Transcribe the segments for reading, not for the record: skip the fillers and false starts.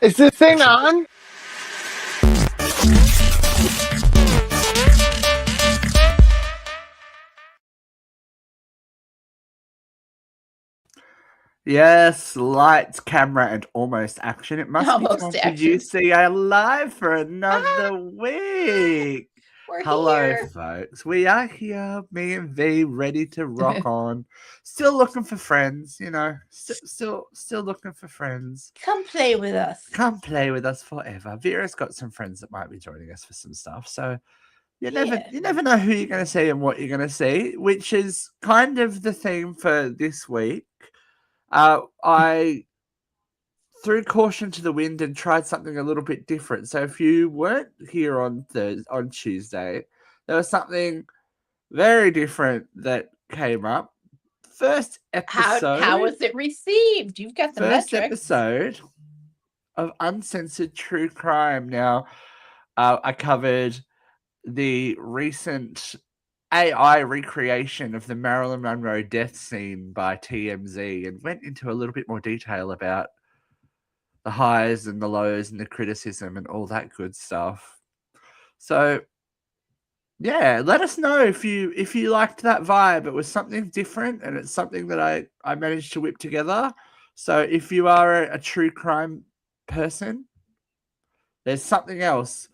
Is this thing on? Yes, lights, camera, and almost action. It must be Almost time for action. you see our live for another week. We're Hello, here. folks. We are here, me and V, ready to rock on. Still looking for friends, you know. Still looking for friends. Come play with us. Come play with us forever. Vera's got some friends that might be joining us for some stuff, so you never know who you're going to see and what you're going to see, which is kind of the theme for this week. I threw caution to the wind and tried something a little bit different. So if you weren't here on Tuesday, there was something very different that came up. First episode. How was it received? You've got the first metrics. episode of Uncensored True Crime. Now, I covered the recent AI recreation of the Marilyn Monroe death scene by TMZ and went into a little bit more detail about the highs and the lows and the criticism and all that good stuff. So yeah, let us know if you liked that vibe. It was something different and it's something that I managed to whip together. So if you are a true crime person, there's something else.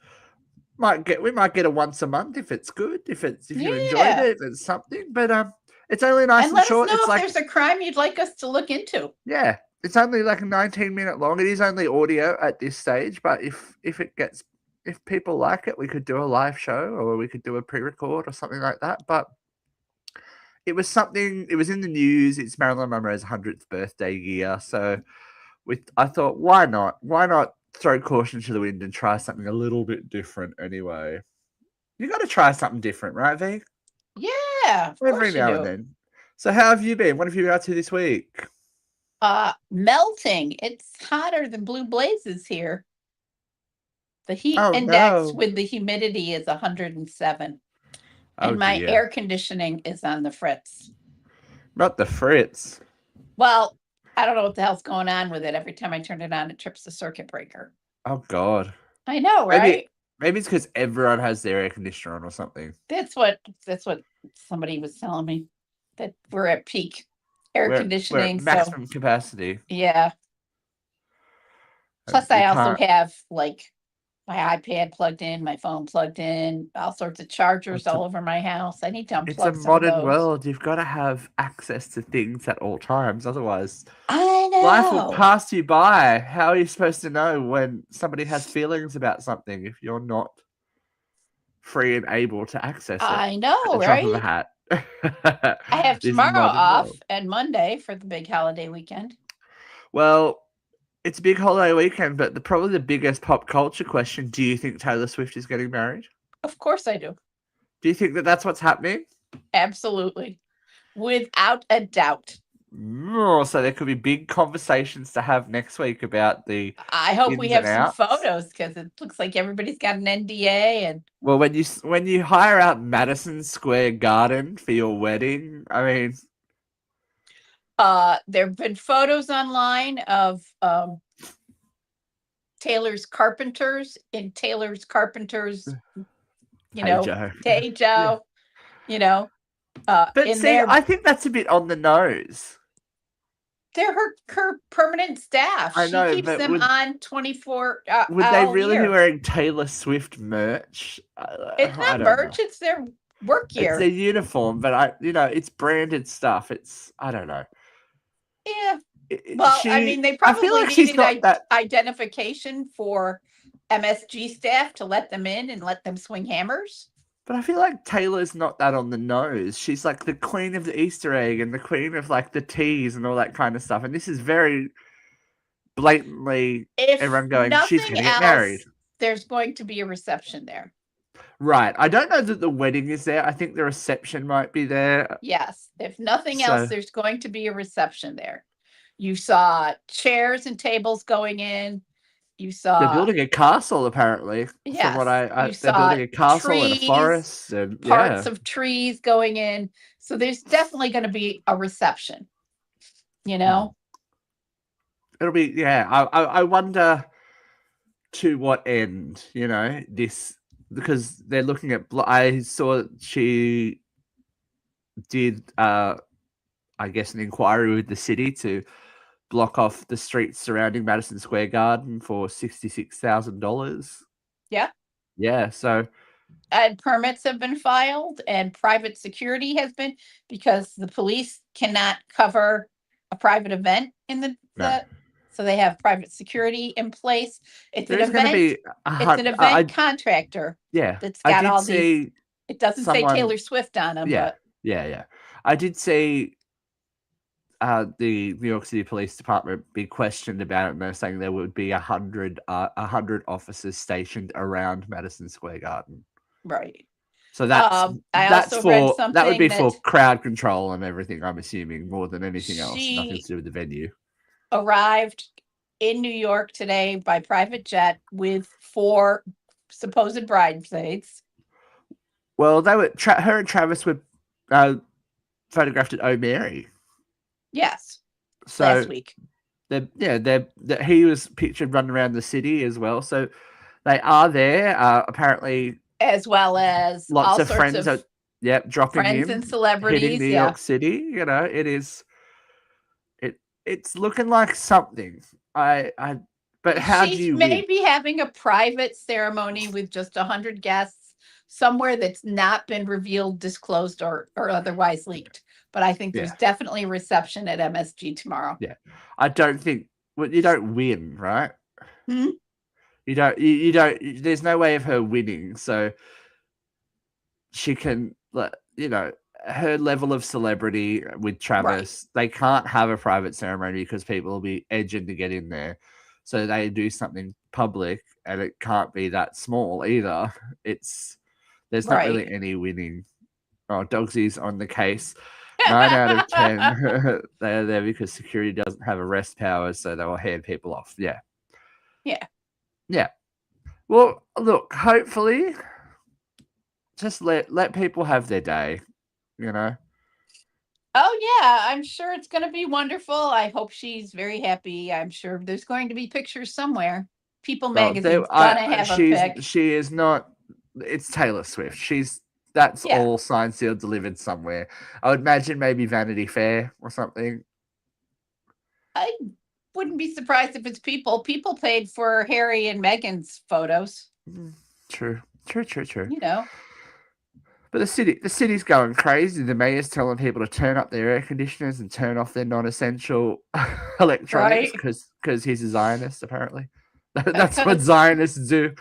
We might get a once a month if it's good, if you enjoyed it, if it's something. But it's only nice and short. Let us know it's if there's a crime you'd like us to look into. Yeah, it's only like a 19-minute long. It is only audio at this stage, but if people like it, we could do a live show or we could do a pre-record or something like that. But it was something. It was in the news. It's Marilyn Monroe's 100th birthday year, so I thought, why not? Why not throw caution to the wind and try something a little bit different anyway? You got to try something different, right, V? Yeah, every now and then. So how have you been? What have you been up to this week? Melting. It's hotter than blue blazes here. The heat index with the humidity is 107. And my air conditioning is on the fritz. Not the fritz. Well, I don't know what the hell's going on with it. Every time I turn it on, it trips the circuit breaker. Oh, God. I know, right? Maybe it's because everyone has their air conditioner on or something. That's what somebody was telling me, that we're at peak air conditioning. We're at maximum capacity. Yeah. Plus, I also have like my iPad plugged in, my phone plugged in, all sorts of chargers all over my house. I need to unplug some of those. It's a modern world. You've got to have access to things at all times. Otherwise, I know, life will pass you by. How are you supposed to know when somebody has feelings about something if you're not free and able to access it? I know, at the right? Drop of a hat. I have tomorrow off and Monday for the big holiday weekend. Well, it's a big holiday weekend, but probably the biggest pop culture question, do you think Taylor Swift is getting married? Of course I do. Do you think that that's what's happening? Absolutely. Without a doubt. So there could be big conversations to have next week about the I hope we have some photos because it looks like everybody's got an NDA. And well, when you hire out Madison Square Garden for your wedding, I mean, there have been photos online of Taylor's carpenters in Taylor's carpenters, Tejo, but see, I think that's a bit on the nose. They're her permanent staff. I know, she keeps them on 24 would they really be wearing Taylor Swift merch? It's not merch, it's their work gear. It's their uniform, but it's branded stuff. I don't know. Yeah. Well, I mean, they probably needed identification for MSG staff to let them in and let them swing hammers. But I feel like Taylor's not that on the nose. She's like the queen of the Easter egg and the queen of like the teas and all that kind of stuff. And this is very blatantly everyone going, she's going to get married. There's going to be a reception there. Right. I don't know that the wedding is there. I think the reception might be there. Yes. If nothing else, there's going to be a reception there. You saw chairs and tables going in. You saw they're building a castle, apparently. Yes, from what they're building a castle and a forest and parts of trees going in. So there's definitely going to be a reception. It'll be I wonder to what end? This, because they're looking at. I saw she did, I guess, an inquiry with the city to block off the streets surrounding Madison Square Garden for $66,000. Yeah. Yeah, so. And permits have been filed, and private security has been, because the police cannot cover a private event in No. so they have private security in place. It's There's going to be it's an event contractor. Yeah, that's got all these. It doesn't say Taylor Swift on them, yeah, but yeah. I did see the New York City Police Department be questioned about it, and they're saying there would be 100 officers stationed around Madison Square Garden. Right. So that's read something that would be for crowd control and everything, I'm assuming, more than anything else. Nothing to do with the venue. Arrived in New York today by private jet with 4 supposed bridesmaids. Well, they were her and Travis were photographed at O'Mary. Yes. So last week. He was pictured running around the city as well. So they are there, apparently, as well as lots of friends are dropping friends in, and celebrities hitting New York City. It is. It's looking like something. But how do you maybe having a private ceremony with just 100 guests somewhere that's not been revealed, disclosed, or otherwise leaked. But I think there's definitely a reception at MSG tomorrow. Yeah, I don't think. Well, you don't win, right? Hmm? You don't. You don't. There's no way of her winning, so she can. Her level of celebrity with Travis, they can't have a private ceremony because people will be edging to get in there. So they do something public, and it can't be that small either. There's not really any winning. Oh, Dogsy's on the case. 9 out of 10. They're there because security doesn't have arrest powers, so they will hand people off. Yeah. Well, look, hopefully, just let people have their day. Oh yeah, I'm sure it's going to be wonderful. I hope she's very happy. I'm sure there's going to be pictures somewhere. People Magazine's gonna have a pic. She is not. It's Taylor Swift. That's all signed, sealed, delivered somewhere. I would imagine maybe Vanity Fair or something. I wouldn't be surprised if it's people. People paid for Harry and Meghan's photos. True. But the city's going crazy. The mayor's telling people to turn up their air conditioners and turn off their non-essential electronics because he's a Zionist, apparently. That's what Zionists do.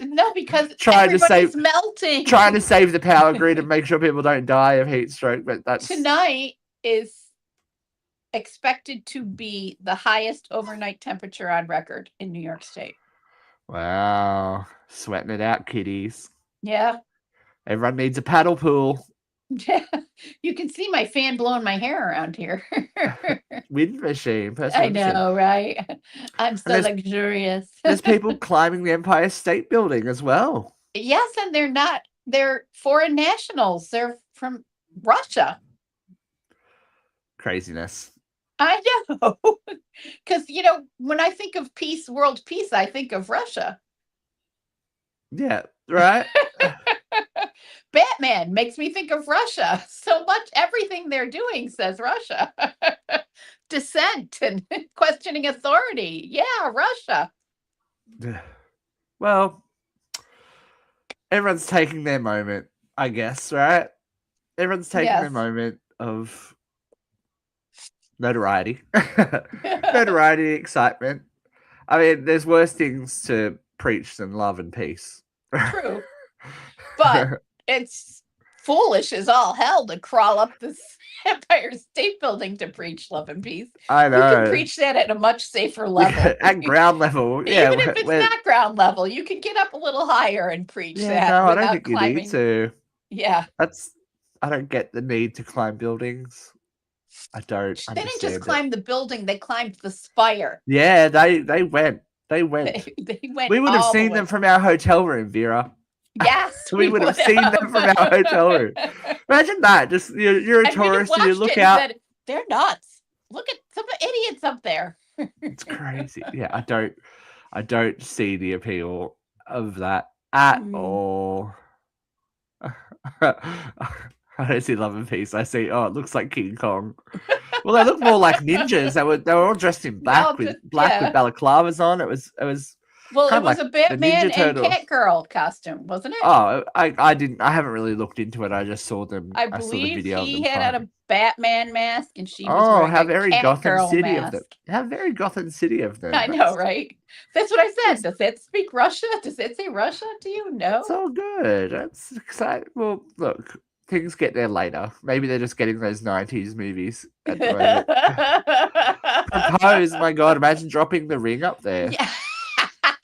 No, because everybody's melting. Trying to save the power grid and make sure people don't die of heat stroke. But tonight is expected to be the highest overnight temperature on record in New York State. Wow, sweating it out, kiddies. Yeah. Everyone needs a paddle pool. Yeah, you can see my fan blowing my hair around here. Wind machine. I know, right? I'm so luxurious. There's people climbing the Empire State Building as well. Yes, and they're foreign nationals. They're from Russia. Craziness. I know. Because, when I think of peace, world peace, I think of Russia. Yeah, right? Batman makes me think of Russia so much. Everything they're doing says Russia. Dissent and questioning authority. Yeah, Russia. Well, everyone's taking their moment, I guess, right? Everyone's taking their moment of notoriety. Notoriety, excitement. I mean, there's worse things to preach than love and peace. True. But it's foolish as all hell to crawl up this Empire State Building to preach love and peace. I know. You can preach that at a much safer level. At ground level. Yeah. Even if it's not ground level, you can get up a little higher and preach that. No, I don't think climbing. You need to. Yeah. I don't get the need to climb buildings. I don't. They didn't just climb the building, they climbed the spire. Yeah, they went. They went. They went. We would have seen them from our hotel room, Vera. Yes, we would have seen them from our hotel room. Imagine that. Just you're a tourist and you look out. Said, they're nuts. Look at some idiots up there. It's crazy. Yeah, I don't see the appeal of that at Mm. all. I don't see Love and Peace. I see, oh, it looks like King Kong. Well, they look more like ninjas. They were all dressed in Y'all black with just yeah. balaclavas on. It was Well, kind it of was like a the Batman Ninja and Turtles. Catgirl costume, wasn't it? Oh, I haven't really looked into it. I just saw them. I I saw the believe video of he them had on fighting. a Batman mask and she was Oh, wearing how a very Gotham Catgirl City of them. mask. How very Gotham City of them. I know, That's right? That's what I said. that's Does that speak Russia? Does that say Russia to you? that's No. all good. That's exciting. Well, look, things get there later. Maybe they're just getting those 90s movies at the moment. Propose, my God, imagine dropping the ring up there. Yeah.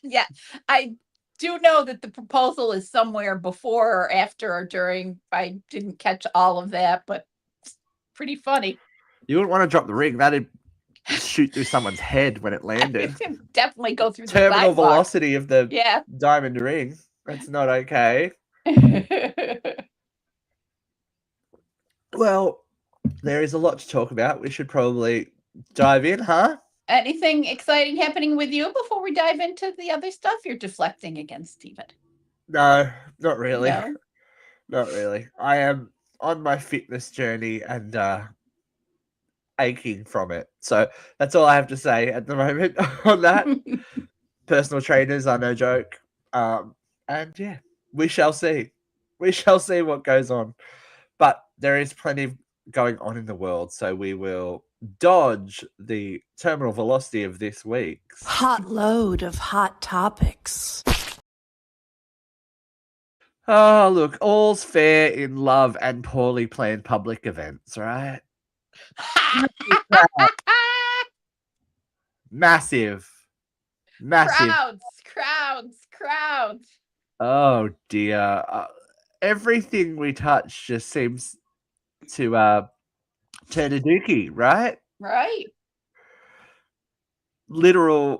Yeah. I do know that the proposal is somewhere before or after or during. I didn't catch all of that, but pretty funny. You wouldn't want to drop the ring. That'd shoot through someone's head when it landed. Definitely go through the Terminal sidewalk. velocity of the Yeah. diamond ring. That's not okay. Well, there is a lot to talk about. We should probably dive in, huh? Anything exciting happening with you before we dive into the other stuff? You're deflecting again, Stephen. No, not really. No. Not really. I am on my fitness journey and aching from it. So that's all I have to say at the moment on that. Personal trainers are no joke. And yeah, we shall see. We shall see what goes on. But there is plenty going on in the world, so we will dodge the terminal velocity of this week's hot load of hot topics. Oh, look, all's fair in love and poorly planned public events, right? Massive. Massive. Crowds. Oh dear. Everything we touch just seems to turn a dookie, right? Right. Literally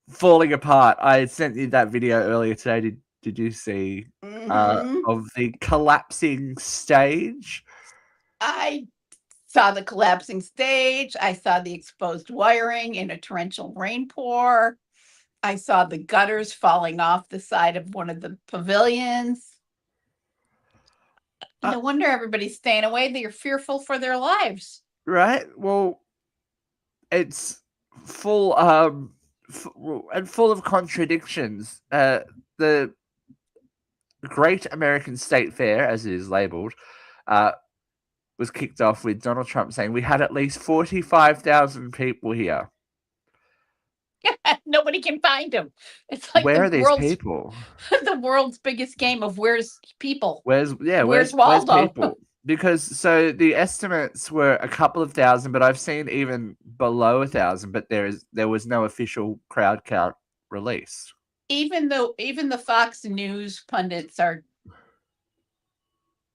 falling apart. I sent you that video earlier today. Did you see of the collapsing stage? I saw the collapsing stage. I saw the exposed wiring in a torrential rainpour. I saw the gutters falling off the side of one of the pavilions. No wonder everybody's staying away. They're fearful for their lives. Right? Well, it's full and full of contradictions. The Great American State Fair, as it is labeled, was kicked off with Donald Trump saying we had at least 45,000 people here. Nobody can find them. It's like where are these people? The world's biggest game of where's people. Where's Waldo? Where's people? Because so the estimates were a couple of thousand, but I've seen even below 1,000. But there was no official crowd count released. Even the Fox News pundits are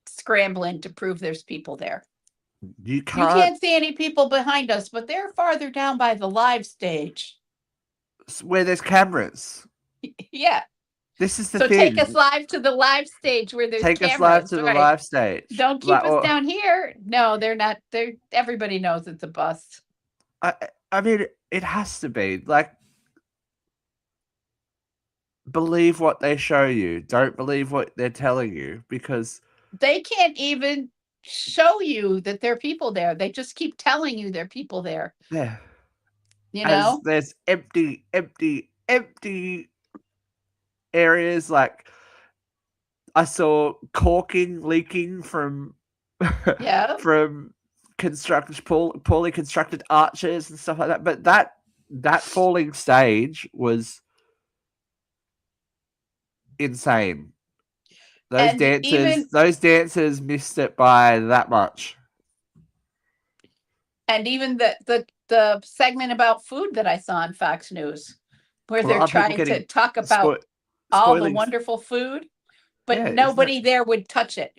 scrambling to prove there's people there. You can't see any people behind us, but they're farther down by the live stage where there's cameras. Yeah. This is the thing. So take us live to the live stage where there's cameras. Take us live to the live stage. Don't keep us down here. No, they're not. Everybody knows it's a bust. I mean, it has to be. Like, believe what they show you. Don't believe what they're telling you, because they can't even show you that there are people there. They just keep telling you there are people there. Yeah. You know? There's empty areas. Like, I saw caulking leaking from from poorly constructed arches and stuff like that. But that falling stage was insane. Those dancers missed it by that much. And even the segment about food that I saw on Fox News, where they're trying to talk about all the wonderful food, but nobody there would touch it.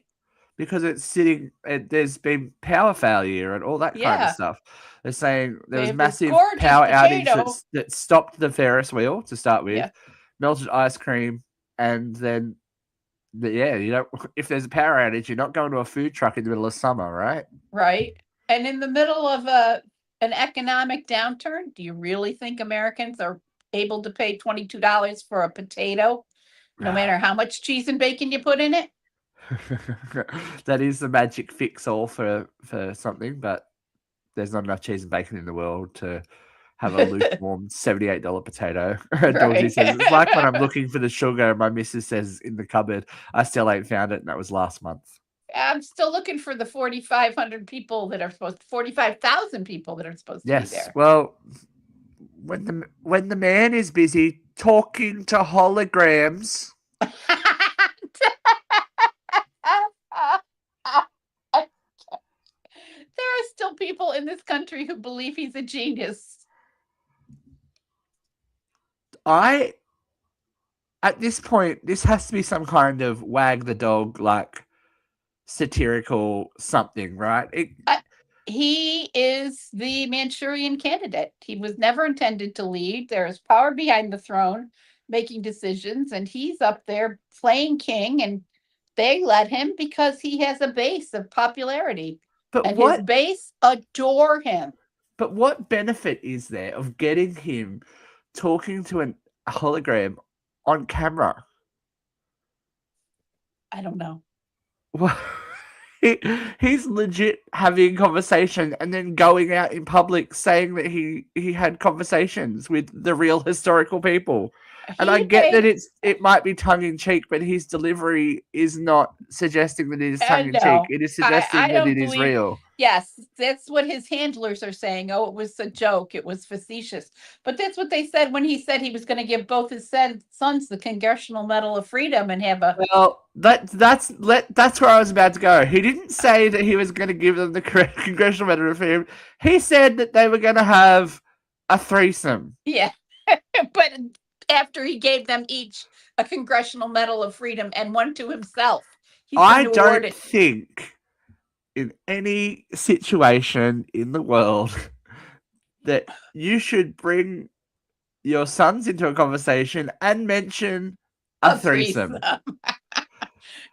Because it's sitting, there's been power failure and all that kind of stuff. They're saying there was massive power outage that stopped the Ferris wheel to start with, melted ice cream, and then, if there's a power outage, you're not going to a food truck in the middle of summer, right? Right. And in the middle of a an economic downturn? Do you really think Americans are able to pay $22 for a potato, no matter how much cheese and bacon you put in it? That is the magic fix-all for something, but there's not enough cheese and bacon in the world to have a lukewarm $78 potato. Dorsey says, it's like when I'm looking for the sugar and my missus says in the cupboard, I still ain't found it, and that was last month. I'm still looking for the 4,500 people that are supposed 45,000 people that are supposed to be there. Yes, well, when the man is busy talking to holograms. There are still people in this country who believe he's a genius. At this point, this has to be some kind of wag the dog, like satirical something, right? He is the Manchurian candidate. He was never intended to lead. There is power behind the throne, making decisions, and he's up there playing king, and they let him because he has a base of popularity. And his base adore him. But what benefit is there of getting him talking to a hologram on camera? I don't know. Well, he's legit having conversation and then going out in public saying that he had conversations with the real historical people. And I get that it might be tongue in cheek, but his delivery is not suggesting that it is tongue in cheek. It is suggesting that it is real. Yes, that's what his handlers are saying. Oh, it was a joke. It was facetious. But that's what they said when he said he was going to give both his sons the Congressional Medal of Freedom and have a. Well, that's where I was about to go. He didn't say that he was going to give them the Congressional Medal of Freedom. He said that they were going to have a threesome. Yeah, but after he gave them each a Congressional Medal of Freedom and one to himself. I don't think in any situation in the world that you should bring your sons into a conversation and mention a threesome.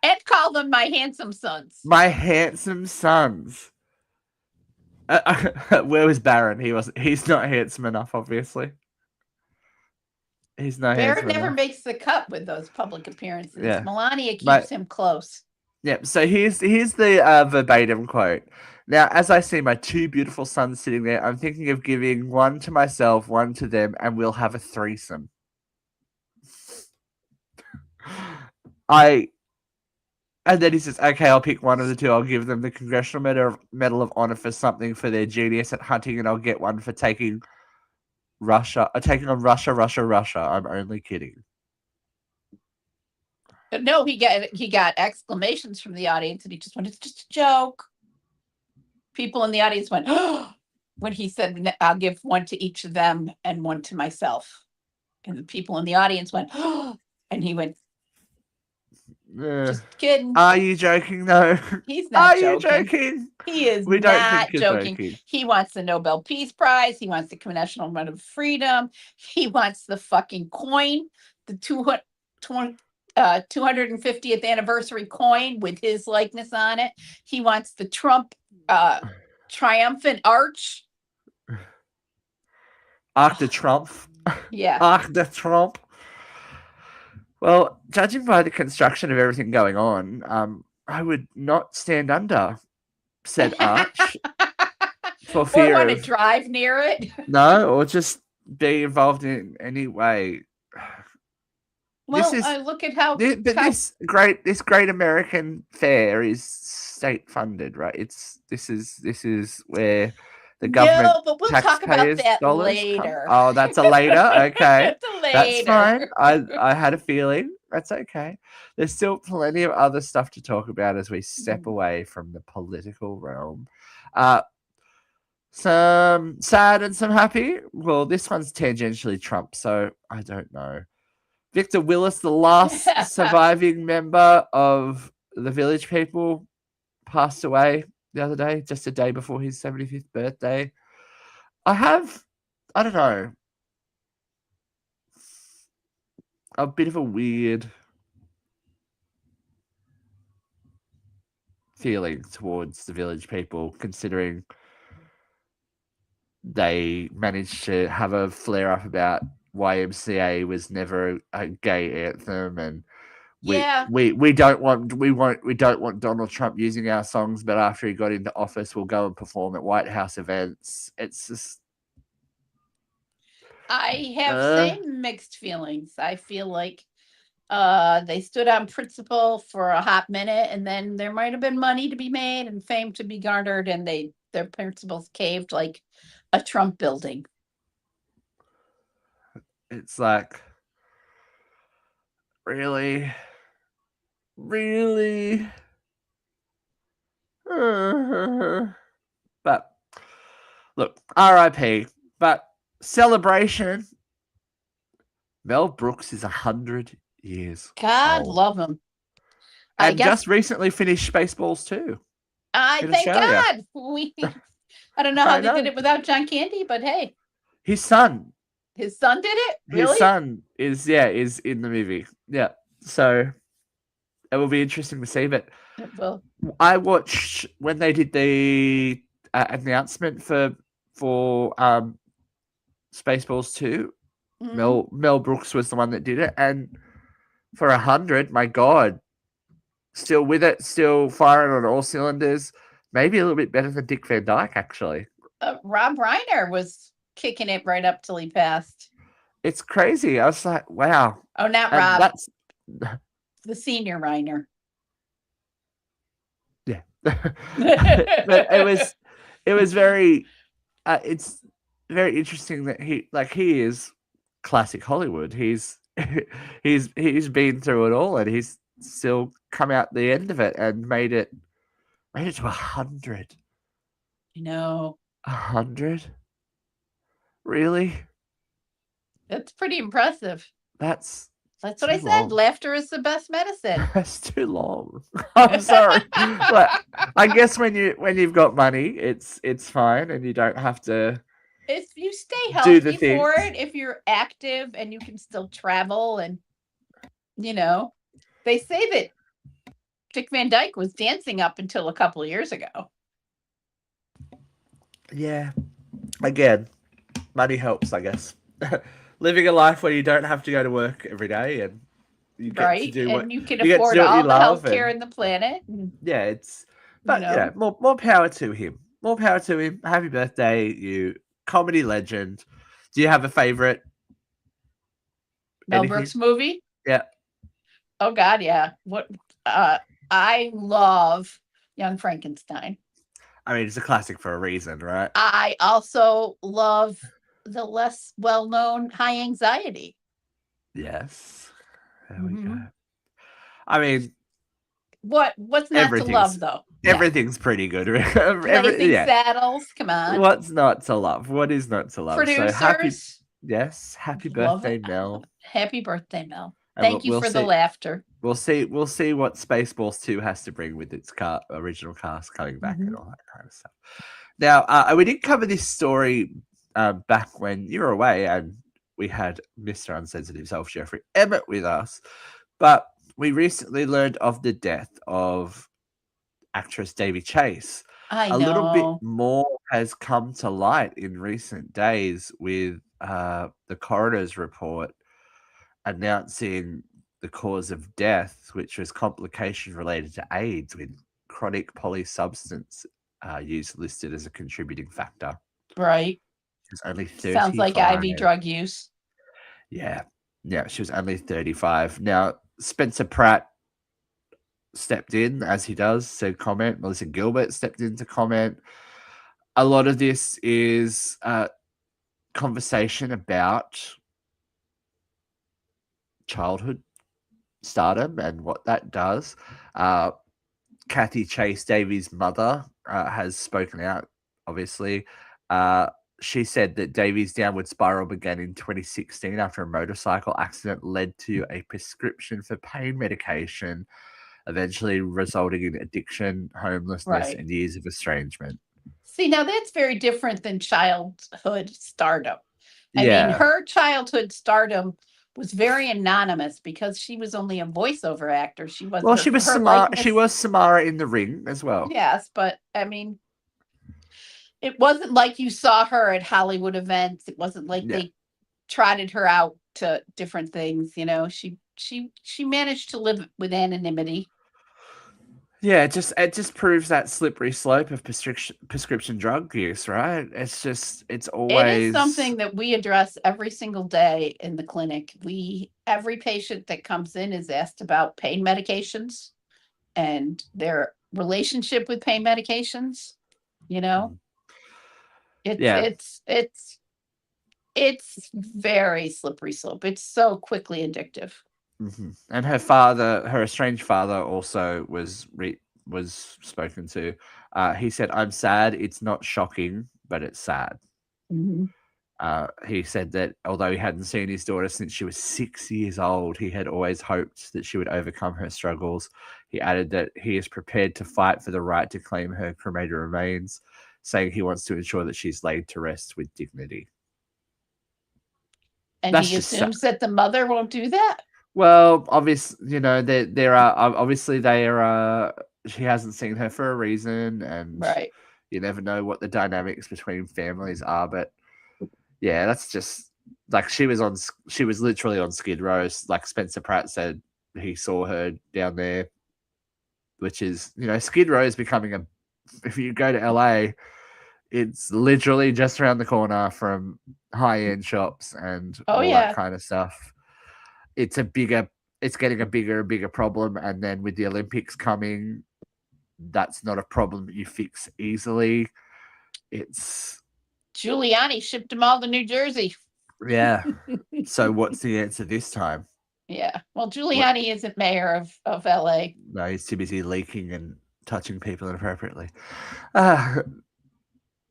And call them my handsome sons. My handsome sons. Where was Barron? He's not handsome enough, obviously. He's not Barron never makes the cut with those public appearances. Yeah. Melania keeps him close. Yeah, so here's the verbatim quote. Now, as I see my two beautiful sons sitting there, I'm thinking of giving one to myself, one to them, and we'll have a threesome. And then he says, okay, I'll pick one of the two. I'll give them the Congressional Medal of Honor for something for their genius at hunting, and I'll get one for taking on Russia. I'm only kidding. No, he got exclamations from the audience, and he just went, it's just a joke. People in the audience went, oh, when he said, I'll give one to each of them and one to myself. And the people in the audience went, oh, and he went, just kidding. Are you joking, though? He's not joking. Are you joking? He is not joking. He wants the Nobel Peace Prize. He wants the Congressional Medal of Freedom. He wants the fucking coin, the 250th anniversary coin with his likeness on it. He wants the Trump triumphant arch. Arc de Trump. Yeah. Arc de Trump. Well, judging by the construction of everything going on, I would not stand under said arch for fear or want to drive near it. No, or just be involved in any way. Well, look at how. This great American fair is state funded, right? This is where the government. No, but we'll talk about that later. Oh, that's a later. Okay, that's fine. I had a feeling. That's okay. There's still plenty of other stuff to talk about as we step away from the political realm. Some sad and some happy. Well, this one's tangentially Trump, so I don't know. Victor Willis, the last surviving member of the Village People, passed away the other day, just a day before his 75th birthday. I don't know, a bit of a weird feeling towards the Village People, considering they managed to have a flare up about YMCA was never a gay anthem, and we don't want Donald Trump using our songs, but after he got into office, we'll go and perform at White House events. It's just I have same mixed feelings. I feel like they stood on principle for a hot minute, and then there might have been money to be made and fame to be garnered, and their principles caved like a Trump building. It's like, really? But look, RIP. But celebration. Mel Brooks is 100 years God old. love him. And just recently finished Spaceballs too. Thank Australia. God. I don't know how they did it without John Candy, but hey. His son did it? Really? His son is in the movie. Yeah. So it will be interesting to see. But I watched when they did the announcement for Spaceballs 2. Mm-hmm. Mel Brooks was the one that did it, and for 100, my God, still with it, still firing on all cylinders. Maybe a little bit better than Dick Van Dyke, actually. Rob Reiner was kicking it right up till he passed. It's crazy. I was like, wow. Oh, not Rob. That's the senior Reiner. Yeah. But it was very it's very interesting that he is classic Hollywood. He's been through it all, and he's still come out the end of it and made it to 100. You know, 100? Really? That's pretty impressive. That's what I said. Laughter is the best medicine. That's too long. I'm sorry. But I guess when you've got money, it's fine, and you don't have to. If you stay healthy for it, if you're active and you can still travel, and they say that Dick Van Dyke was dancing up until a couple of years ago. Yeah. Again, money helps, I guess. Living a life where you don't have to go to work every day, and you get to do what you can afford all the healthcare in the planet. Yeah, more power to him. More power to him. Happy birthday, you comedy legend. Do you have a favorite Mel Brooks movie? Yeah. Oh God, yeah. What? I love Young Frankenstein. I mean, it's a classic for a reason, right? I also love the less well-known High Anxiety. Yes. There we go. I mean, what's not to love, though? Everything's pretty good. Blazing Saddles, come on. What's not to love? What is not to love? Producers. So happy birthday, Mel. Happy birthday, Mel. Thank you for the laughter. We'll see what Spaceballs 2 has to bring with its original cast coming back and all that kind of stuff. Now, we did cover this story back when you were away, and we had Mr. Uncensored himself, Jeffrey Emmett, with us. But we recently learned of the death of actress Davy Chase. A little bit more has come to light in recent days with the coroner's report announcing the cause of death, which was complication related to AIDS, with chronic polysubstance use listed as a contributing factor. Right. She was only 35. Sounds like IV drug use. Yeah. She was only 35. Now, Spencer Pratt stepped in, as he does, said comment. Melissa Gilbert stepped in to comment. A lot of this is conversation about childhood stardom and what that does. Kathy Chase, Davy's mother, has spoken out, obviously. She said that Davy's downward spiral began in 2016 after a motorcycle accident led to a prescription for pain medication, eventually resulting in addiction, homelessness, and years of estrangement. See, now that's very different than childhood stardom. I mean, her childhood stardom was very anonymous because she was only a voiceover actor. She was she was Samara in The Ring as well. Yes, but I mean, It wasn't like you saw her at Hollywood events. It wasn't like they trotted her out to different things. She managed to live with anonymity. Yeah, it just proves that slippery slope of prescription drug use, right? It's It is always something that we address every single day in the clinic. Every patient that comes in is asked about pain medications and their relationship with pain medications. It's very slippery slope. It's so quickly addictive. Mm-hmm. And her estranged father, also was spoken to. He said, "I'm sad. It's not shocking, but it's sad." Mm-hmm. He said that although he hadn't seen his daughter since she was 6 years old, he had always hoped that she would overcome her struggles. He added that he is prepared to fight for the right to claim her cremated remains, saying he wants to ensure that she's laid to rest with dignity. And he assumes that the mother won't do that? Well, obviously, there are obviously she hasn't seen her for a reason, and right. You never know what the dynamics between families are. But yeah, that's just like she was literally on Skid Row. Like Spencer Pratt said, he saw her down there, which is Skid Row is becoming if you go to LA, it's literally just around the corner from high-end shops and that kind of stuff. It's getting a bigger and bigger problem. And then with the Olympics coming, that's not a problem that you fix easily. Giuliani shipped them all to New Jersey. Yeah. So what's the answer this time? Yeah. Well, Giuliani isn't mayor of LA. No, he's too busy leaking and touching people inappropriately.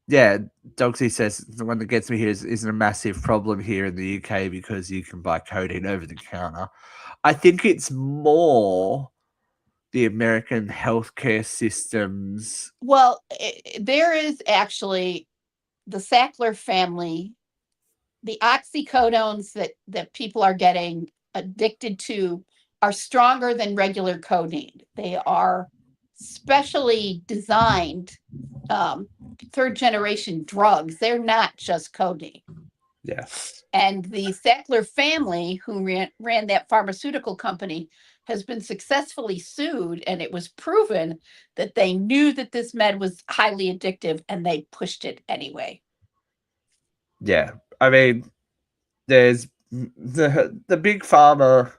Yeah, Dogsy says the one that gets me here isn't a massive problem here in the UK because you can buy codeine over the counter. I think it's more the American healthcare systems. Well, there is actually the Sackler family, the oxycodones that people are getting addicted to are stronger than regular codeine. They are specially designed third generation drugs. They're not just codeine. Yeah. And the Sackler family, who ran that pharmaceutical company, has been successfully sued, and it was proven that they knew that this med was highly addictive and they pushed it anyway. Yeah. I mean, there's the big pharma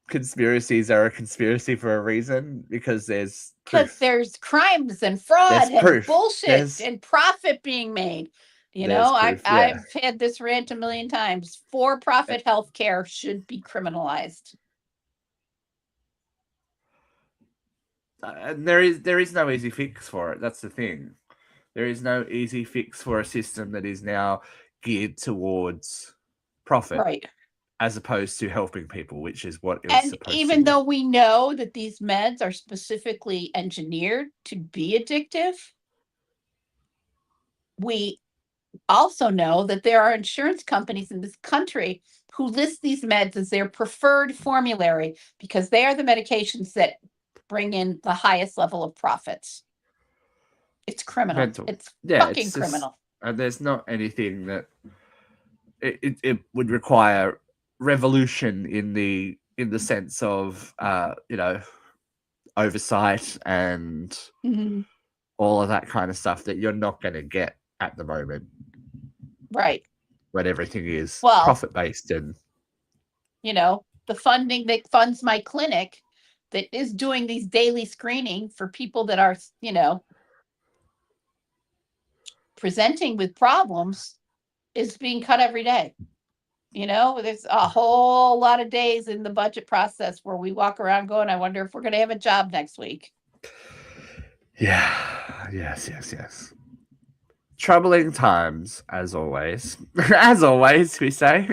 conspiracies are a conspiracy for a reason because there's crimes and fraud and bullshit and profit being made. I've had this rant a million times. For-profit healthcare should be criminalized. And there is no easy fix for it. That's the thing. There is no easy fix for a system that is now geared towards profit, right, as opposed to helping people, which is what it was supposed to be. And even though we know that these meds are specifically engineered to be addictive, we also know that there are insurance companies in this country who list these meds as their preferred formulary because they are the medications that bring in the highest level of profits. It's criminal. It's fucking criminal. And there's not anything that it would require revolution in the sense of oversight and all of that kind of stuff that you're not going to get at the moment. Right. When everything is profit based and the funding that funds my clinic that is doing these daily screening for people that are presenting with problems is being cut every day. There's a whole lot of days in the budget process where we walk around going, I wonder if we're going to have a job next week. Yeah. Yes. Troubling times, as always. As always, we say.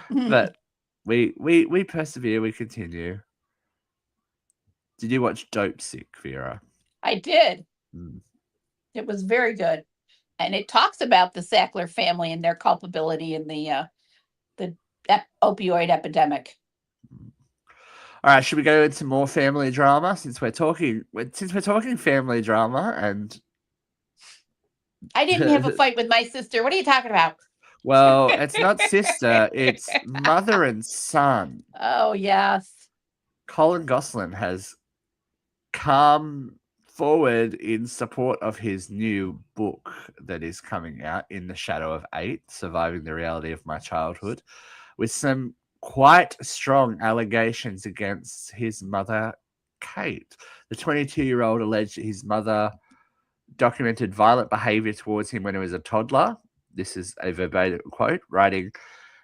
But we persevere, we continue. Did you watch Dope Sick, Vera? I did. It was very good. And it talks about the Sackler family and their culpability in the opioid epidemic. All right, should we go into more family drama since we're talking family drama? And I didn't have a fight with my sister. What are you talking about? Well, it's not sister, it's mother and son. Oh, yes. Colin Gosselin has come forward in support of his new book that is coming out, In the Shadow of 8, Surviving the Reality of My Childhood, with some quite strong allegations against his mother, Kate. The 22-year-old alleged his mother documented violent behavior towards him when he was a toddler. This is a verbatim quote, writing,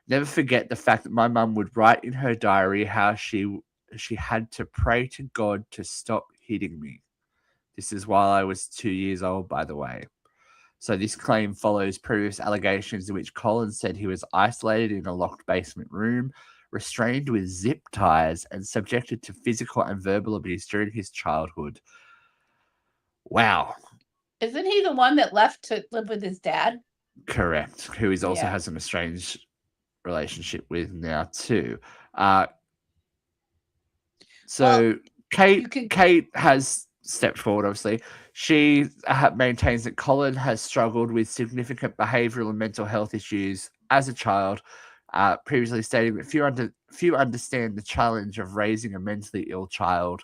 "Never forget the fact that my mum would write in her diary how she had to pray to God to stop hitting me. This is while I was 2 years old, by the way." So this claim follows previous allegations in which Collins said he was isolated in a locked basement room, restrained with zip ties, and subjected to physical and verbal abuse during his childhood. Wow. Isn't he the one that left to live with his dad? Correct. Who he also Yeah. has an estranged relationship with now too. Kate has stepped forward, obviously. She maintains that Colin has struggled with significant behavioural and mental health issues as a child, previously stating that few understand the challenge of raising a mentally ill child.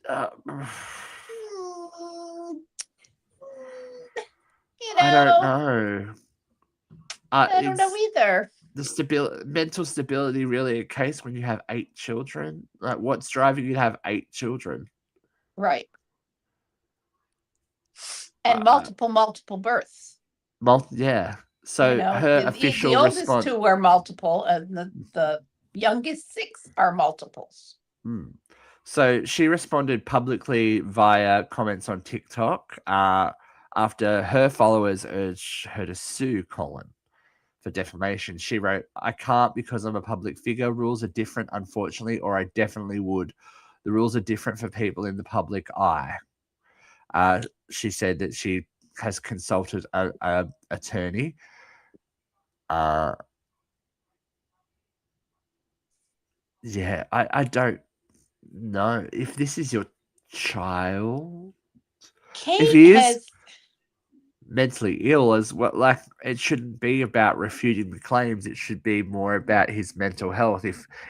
I don't know. I don't know either. The mental stability really a case when you have 8 children? Like, what's driving you to have 8 children? Right. And multiple births. Yeah. So her official the oldest response... 2 are multiple, and the youngest 6 are multiples. So she responded publicly via comments on TikTok after her followers urged her to sue Colin for defamation. She wrote, "I can't because I'm a public figure. Rules are different, unfortunately, or I definitely would. The rules are different for people in the public eye." She said that she has consulted a attorney. Yeah, I don't know if this is your child. Kate if he is mentally ill as well, like, it shouldn't be about refuting the claims. It should be more about his mental health.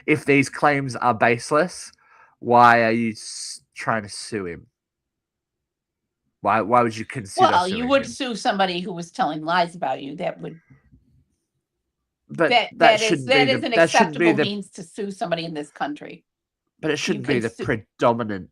If these claims are baseless, why are you trying to sue him? Why would you consider Well, suing you would him? sue somebody who was telling lies about you. That would... But that is an acceptable means to sue somebody in this country. But it shouldn't be the predominant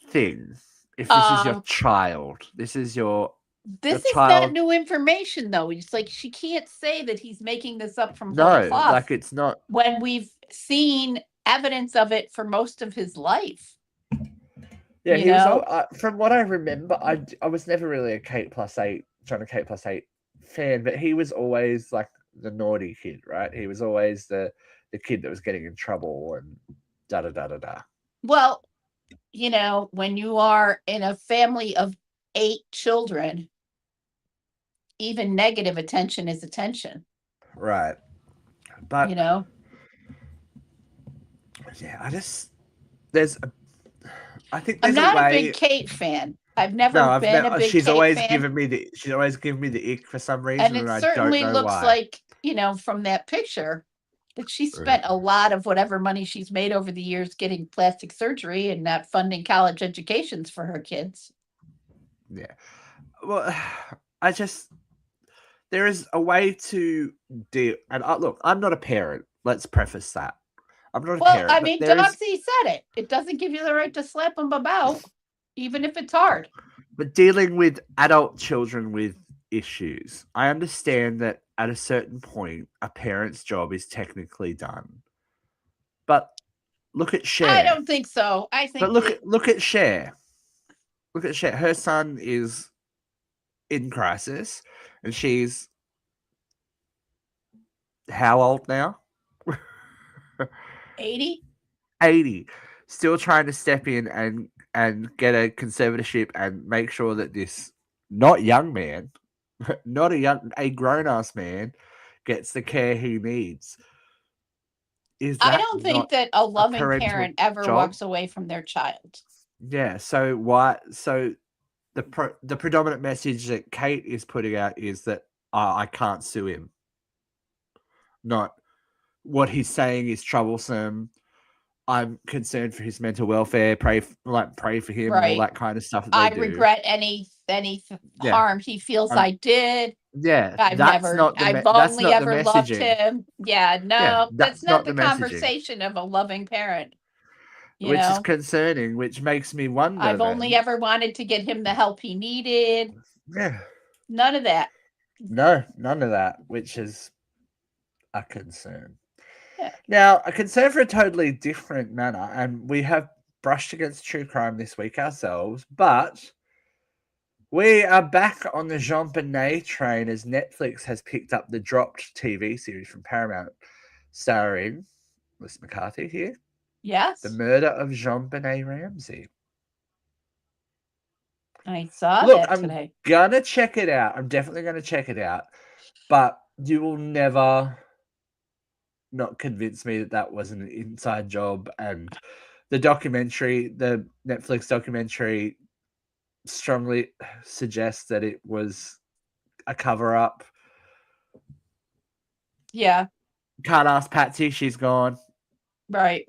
thing. If this is your child, this is not new information, though. It's like she can't say that he's making this up from whole cloth. Like, it's not, when we've seen evidence of it for most of his life. Yeah, he was. From what I remember, I was never really a Kate plus 8 fan, but he was always like the naughty kid, right? He was always the kid that was getting in trouble and da da da da da. Well, when you are in a family of 8 children, even negative attention is attention. Right. But yeah, I'm not a big Kate fan. I've never been a big Kate fan. She's always given me the ick for some reason, and it certainly looks like, from that picture, that she spent a lot of whatever money she's made over the years getting plastic surgery and not funding college educations for her kids. Yeah. Well, there is a way to deal. And look, I'm not a parent. Let's preface that. I'm not a parent. Well, I mean, Doxy said it. It doesn't give you the right to slap them about, even if it's hard. But dealing with adult children with issues, I understand that at a certain point, a parent's job is technically done. But look at Cher. I don't think so. I think. But look at Cher. Look at Cher. Her son is in crisis, and she's how old now? 80. 80. Still trying to step in and get a conservatorship and make sure that this not young man, not a grown-ass man, gets the care he needs. I don't think that a loving parent ever walks away from their child. Yeah. So why? So the predominant message that Kate is putting out is that I can't sue him. Not what he's saying is troublesome. I'm concerned for his mental welfare. Pray for him and all Right. that kind of stuff that I they do. regret any Yeah. harm he feels I did. Yeah, I've that's not the I've that's only not the ever loved messaging. him. Yeah, no, Yeah, that's that's not not the the messaging, conversation of a loving parent. You which is know, concerning, which makes me wonder I've only then. ever wanted to get him the help he needed. Yeah. None of that. No, none of that, which is a concern. Yeah. Now, a concern for a totally different manner, and we have brushed against true crime this week ourselves, but we are back on the Jean Bonnet train as Netflix has picked up the dropped TV series from Paramount starring Liz McCarthy here. Yes. The Murder of Jean Bonnet Ramsey. I saw Look, that I'm today. gonna check it out. I'm definitely gonna check it out. But you will never not convince me that that was an inside job. And the documentary, the Netflix documentary, strongly suggests that it was a cover up. Yeah. Can't ask Patsy, she's gone. Right.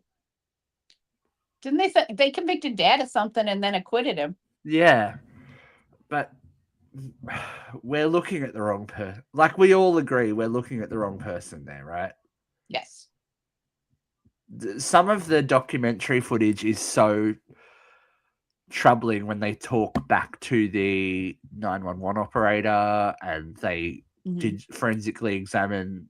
Didn't they convicted dad of something and then acquitted him? Yeah. But we're looking at the wrong person. Like, we all agree we're looking at the wrong person there, right? Yes. Some of the documentary footage is so troubling when they talk back to the 911 operator and they did forensically examine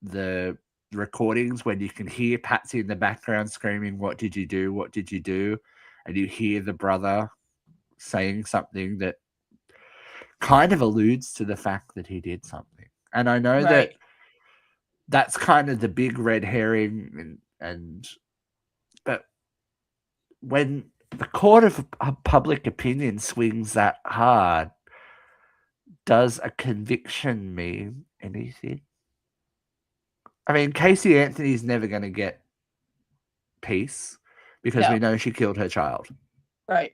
the recordings when you can hear Patsy in the background screaming, "What did you do? What did you do?" And you hear the brother saying something that kind of alludes to the fact that he did something. And I know that that's kind of the big red herring, but when the court of public opinion swings that hard, does a conviction mean anything? I mean, Casey Anthony's never going to get peace because we know she killed her child. Right.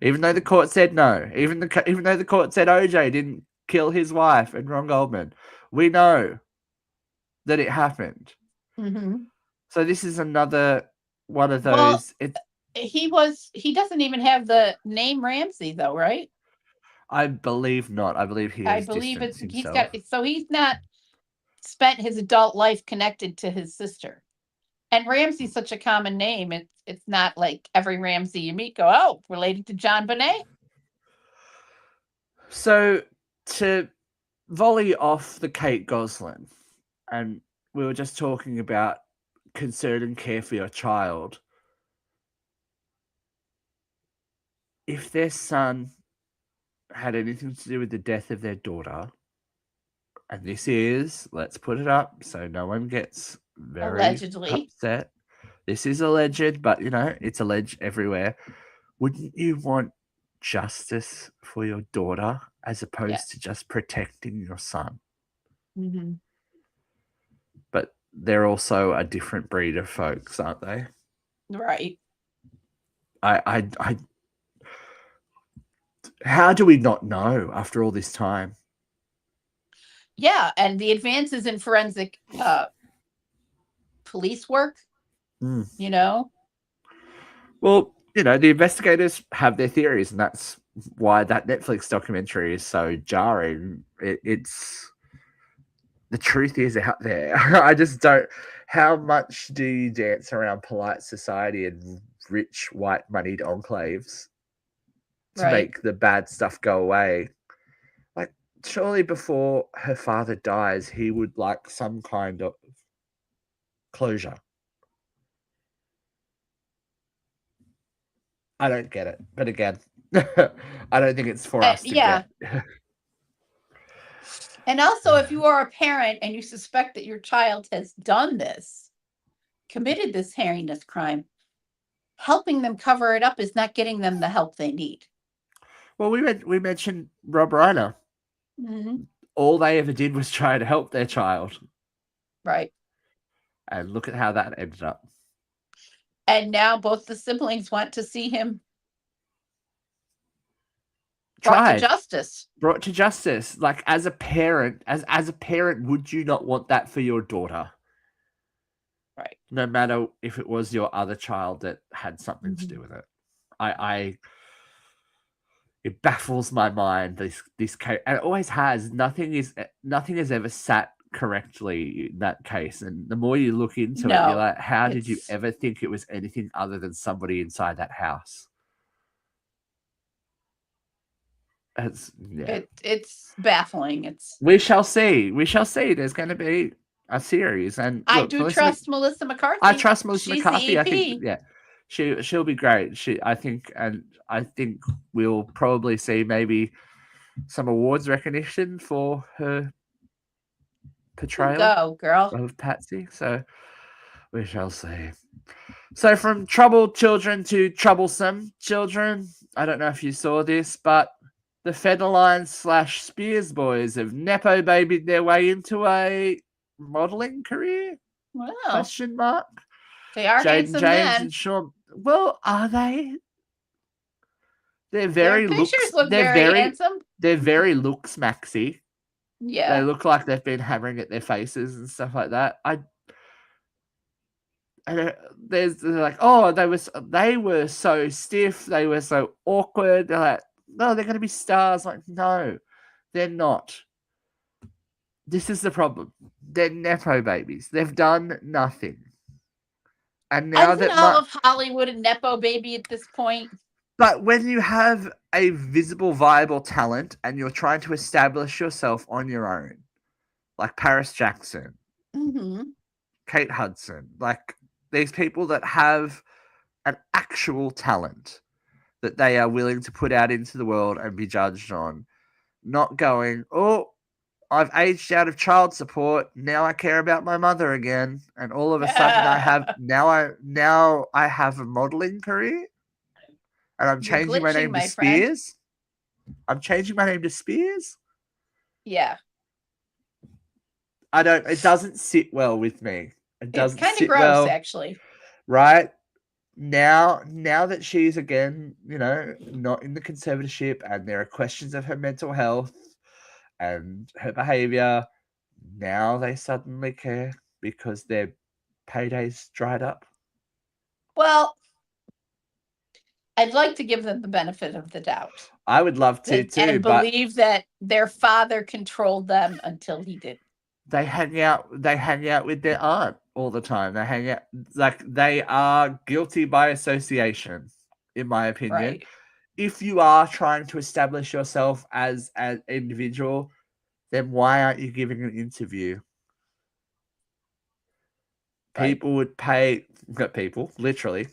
Even though the court said no, even though the court said OJ didn't kill his wife and Ron Goldman, we know that it happened. Mm-hmm. So this is another one of those. Well, he doesn't even have the name Ramsey though, right? I believe not. I believe he has distanced himself. He's not spent his adult life connected to his sister. And Ramsey's such a common name. It's not like every Ramsey you meet go, oh, related to John Bonet. So to volley off the Kate Gosselin, and we were just talking about concern and care for your child. If their son had anything to do with the death of their daughter, and this is, let's put it up so no one gets very allegedly upset. This is alleged, but it's alleged everywhere. Wouldn't you want justice for your daughter as opposed to just protecting your son? Mm-hmm. But they're also a different breed of folks, aren't they? Right. I how do we not know after all this time? Yeah, and the advances in forensic police work, Well, the investigators have their theories, and that's why that Netflix documentary is so jarring. It's the truth is out there. I just don't. How much do you dance around polite society and rich white moneyed enclaves to make the bad stuff go away? Like, surely before her father dies, he would like some kind of closure. I don't get it. But again, I don't think it's for us to get. And also, if you are a parent and you suspect that your child has done this, committed this heinous crime, helping them cover it up is not getting them the help they need. Well, we mentioned Rob Reiner. Mm-hmm. All they ever did was try to help their child. Right. And look at how that ended up. And now both the siblings want to see him brought to justice. Brought to justice. Like, as a parent, as a parent, would you not want that for your daughter? Right. No matter if it was your other child that had something to do with it. It baffles my mind, this case, and it always has. Nothing has ever sat correctly in that case. And the more you look into it, you're like, how did you ever think it was anything other than somebody inside that house? It's baffling. We shall see. There's going to be a series, and I do trust Melissa McCarthy. I trust Melissa McCarthy. The EP. I think, she'll be great. I think we'll probably see maybe some awards recognition for her portrayal of Patsy. So we shall see. So from troubled children to troublesome children. I don't know if you saw this, but the Federline / Spears boys have nepo babied their way into a modeling career? Wow. Question mark. They are handsome men. And Sean. Well, are they? They're very Their pictures look very handsome. They're very looks maxi. Yeah. They look like they've been hammering at their faces and stuff like that. They're like, oh, they were so stiff, they were so awkward. They're like, no, they're going to be stars. Like, no, they're not. This is the problem. They're nepo babies. They've done nothing. And now Isn't all of Hollywood a nepo baby at this point? But when you have a visible, viable talent and you're trying to establish yourself on your own, like Paris Jackson, Kate Hudson, like these people that have an actual talent that they are willing to put out into the world and be judged on, not going, oh, I've aged out of child support. Now I care about my mother again, and all of a sudden I have a modeling career, and I'm changing my name to Spears. I'm changing my name to Spears. Yeah. It doesn't sit well with me. It's kind of gross, actually. Right? Now that she's again, not in the conservatorship, and there are questions of her mental health and her behavior, now they suddenly care because their paydays dried up. Well, I'd like to give them the benefit of the doubt. I would love to too, and believe that their father controlled them until he did. They hang out with their aunt all the time. They hang out, like, they are guilty by association, in my opinion. Right. If you are trying to establish yourself as an individual, then why aren't you giving an interview? People would pay, literally,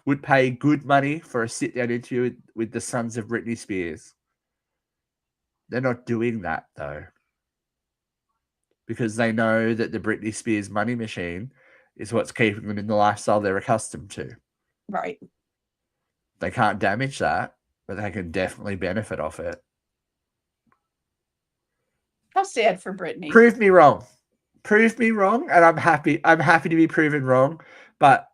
would pay good money for a sit-down interview with the sons of Britney Spears. They're not doing that, though. Because they know that the Britney Spears money machine is what's keeping them in the lifestyle they're accustomed to. Right. They can't damage that, but they can definitely benefit off it. How sad for Britney. Prove me wrong, and I'm happy to be proven wrong, but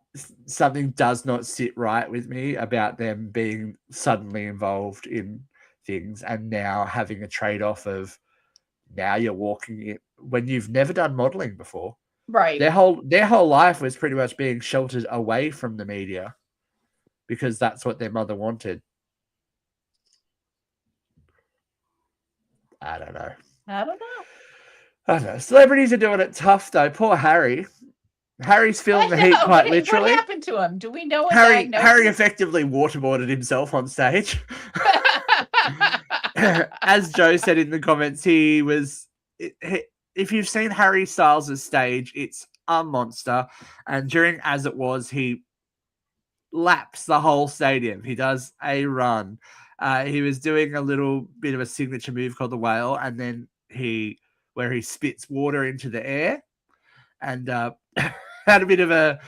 something does not sit right with me about them being suddenly involved in things and now having a trade-off of, now you're walking in when you've never done modeling before. Right. Their whole life was pretty much being sheltered away from the media because that's what their mother wanted. I don't know. Celebrities are doing it tough, though. Poor Harry. Harry's feeling the heat quite literally. What happened to him? Do we know what Harry effectively waterboarded himself on stage. As Joe said in the comments, if you've seen Harry Styles' stage, it's a monster. And during As It Was, he laps the whole stadium. He does a run. He was doing a little bit of a signature move called the whale, and then where he spits water into the air, and had a bit of a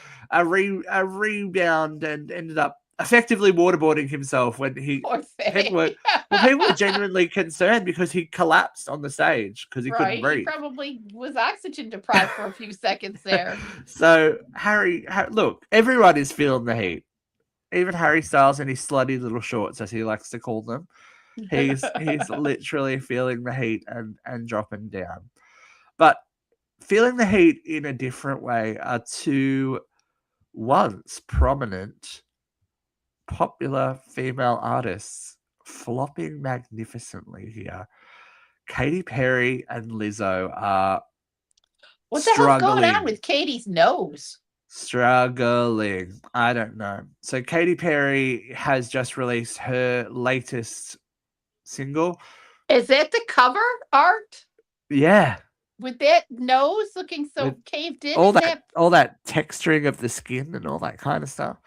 rebound and ended up effectively waterboarding himself when he Well, people were genuinely concerned because he collapsed on the stage because he couldn't Right. He breathe. probably was oxygen deprived for a few seconds there. So Harry, look, everyone is feeling the heat. Even Harry Styles in his slutty little shorts, as he likes to call them. He's literally feeling the heat and dropping down. But feeling the heat in a different way are two once prominent, popular female artists flopping magnificently here. Katy Perry and Lizzo are What the hell's going on with Katie's nose? Struggling. I don't know. So Katy Perry has just released her latest single. Is that the cover art? Yeah. With that nose looking so caved in? All that texturing of the skin and all that kind of stuff.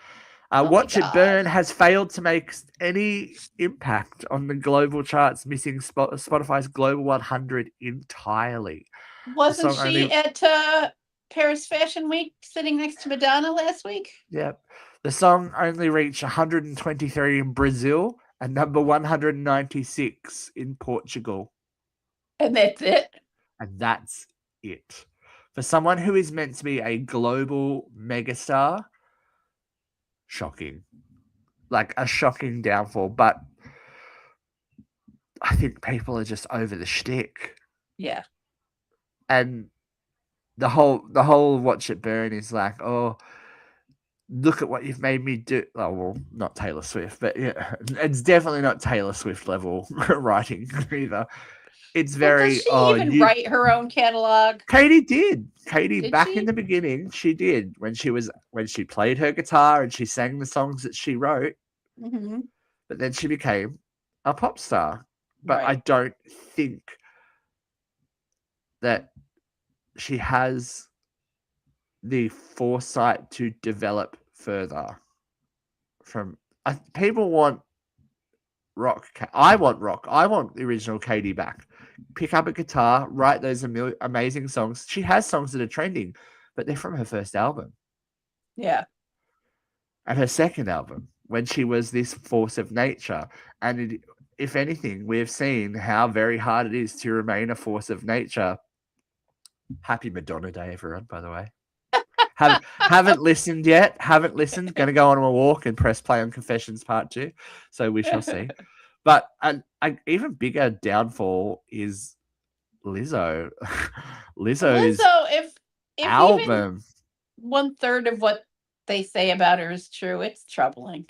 Watch It Burn has failed to make any impact on the global charts, missing Spotify's Global 100 entirely. Wasn't she at Paris Fashion Week sitting next to Madonna last week? Yep. The song only reached 123 in Brazil and number 196 in Portugal. And that's it? And that's it. For someone who is meant to be a global megastar, shocking. Like a shocking downfall. But I think people are just over the shtick. Yeah. And the whole Watch It Burn is like, oh, look at what you've made me do. Oh, well, not Taylor Swift, but yeah, it's definitely not Taylor Swift level writing either. It's very. Does she even write her own catalog? Katie did. Katie, back she? in the beginning, she did when she played her guitar and she sang the songs that she wrote. Mm-hmm. But then she became a pop star. But I don't think that she has the foresight to develop further. People want rock. I want rock. I want the original Katie back. Pick up a guitar, write those amazing songs. She has songs that are trending, but they're from her first album. Yeah. And her second album, when she was this force of nature. And if anything, we have seen how very hard it is to remain a force of nature. Happy Madonna Day, everyone, by the way. Haven't listened yet. Haven't listened. Going to go on a walk and press play on Confessions Part 2. So we shall see. But an even bigger downfall is Lizzo. Lizzo's if album. Even 1/3 of what they say about her is true, it's troubling.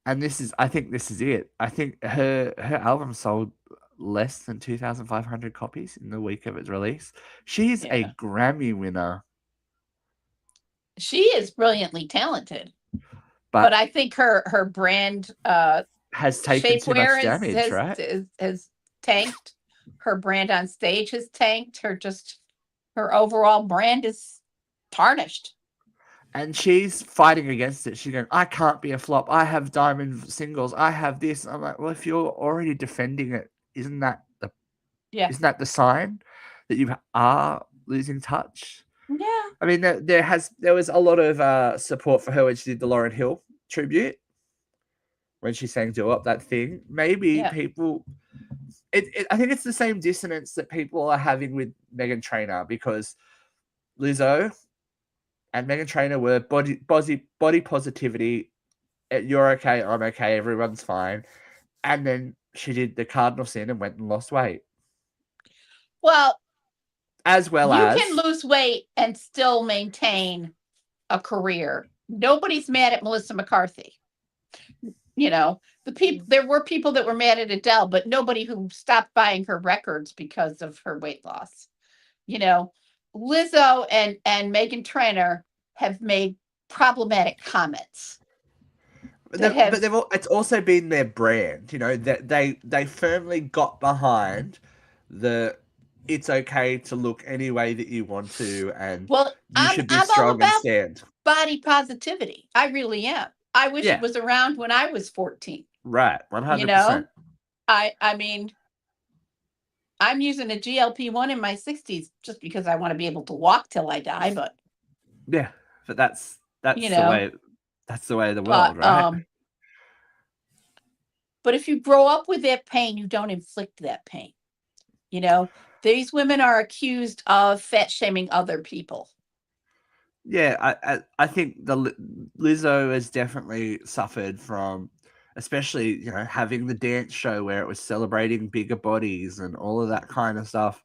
And I think this is it. I think her album sold less than 2,500 copies in the week of its release. She's a Grammy winner. She is brilliantly talented. But I think her brand has taken too much damage, right? Has tanked. Her brand on stage has tanked. Her overall brand is tarnished. And she's fighting against it. She's going, I can't be a flop. I have diamond singles. I have this. I'm like, well, if you're already defending it, isn't that the sign that you are losing touch? Yeah. I mean, there was a lot of support for her when she did the Lauryn Hill tribute. When she sang "Do Up," that thing. Maybe people. I think it's the same dissonance that people are having with Meghan Trainor, because Lizzo and Meghan Trainor were body positivity. You're okay, I'm okay, everyone's fine. And then she did the cardinal sin and went and lost weight. Well, you can lose weight and still maintain a career. Nobody's mad at Melissa McCarthy. You know, there were people that were mad at Adele, but nobody who stopped buying her records because of her weight loss. You know, Lizzo and Meghan Trainor have made problematic comments. It's also been their brand, you know, that they firmly got behind it's okay to look any way that you want to, and you should be strong and stand. Body positivity. I really am. I wish it was around when I was 14. Right, 100%. You know, I mean, I'm using a GLP-1 in my 60s just because I want to be able to walk till I die. But yeah, but that's the way of the world, right? But if you grow up with that pain, you don't inflict that pain. You know, these women are accused of fat shaming other people. Yeah, I think Lizzo has definitely suffered from, especially, you know, having the dance show where it was celebrating bigger bodies and all of that kind of stuff,